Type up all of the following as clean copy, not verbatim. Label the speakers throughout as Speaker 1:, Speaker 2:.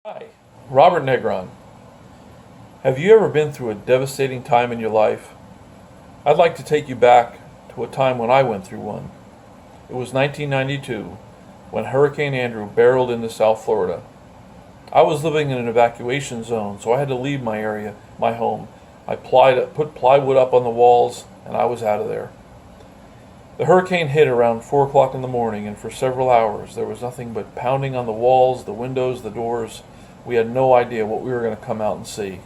Speaker 1: Hi, Robert Negron. Have you ever been through a devastating time in your life? I'd like to take you back to a time when I went through one. It was 1992 when Hurricane Andrew barreled into South Florida. I was living in an evacuation zone, so I had to leave my area, my home. I put plywood up on the walls, and I was out of there. The hurricane hit around 4 o'clock in the morning, and for several hours there was nothing but pounding on the walls, the windows, the doors. We had no idea what we were going to come out and see.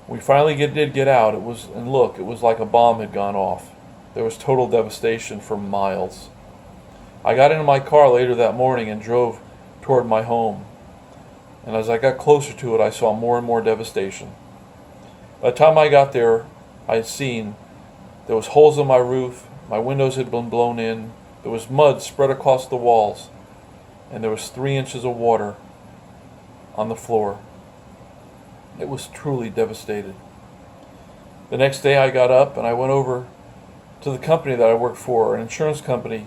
Speaker 1: We finally did get out. It was like a bomb had gone off. There was total devastation for miles. I got into my car later that morning and drove toward my home. And as I got closer to it, I saw more and more devastation. By the time I got there, I had seen there was holes in my roof, my windows had been blown in, there was mud spread across the walls, and there was 3 inches of water on the floor. It was truly devastated. The next day I got up and I went over to the company that I worked for, an insurance company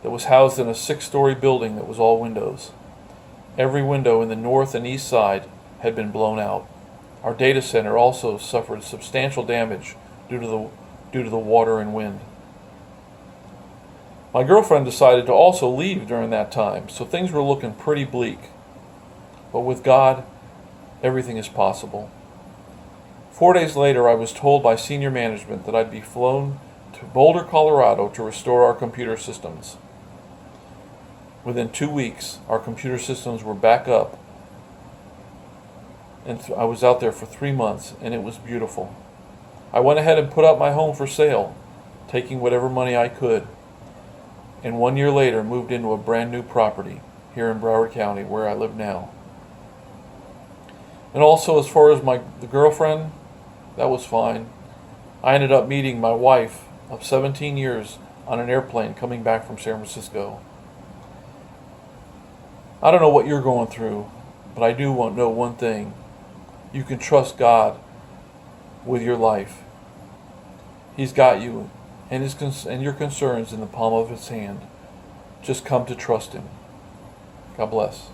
Speaker 1: that was housed in a 6-story building that was all windows. Every window in the north and east side had been blown out. Our data center also suffered substantial damage due to the water and wind. My girlfriend decided to also leave during that time, so things were looking pretty bleak. But with God, everything is possible. 4 days later, I was told by senior management that I'd be flown to Boulder, Colorado to restore our computer systems. Within 2 weeks, our computer systems were back up, and I was out there for 3 months, and it was beautiful. I went ahead and put up my home for sale, taking whatever money I could, and 1 year later moved into a brand new property here in Broward County where I live now. And also, as far as the girlfriend, that was fine. I ended up meeting my wife of 17 years on an airplane coming back from San Francisco. I don't know what you're going through, but I do know one thing. You can trust God with your life. He's got you and your concerns in the palm of His hand. Just come to trust Him. God bless.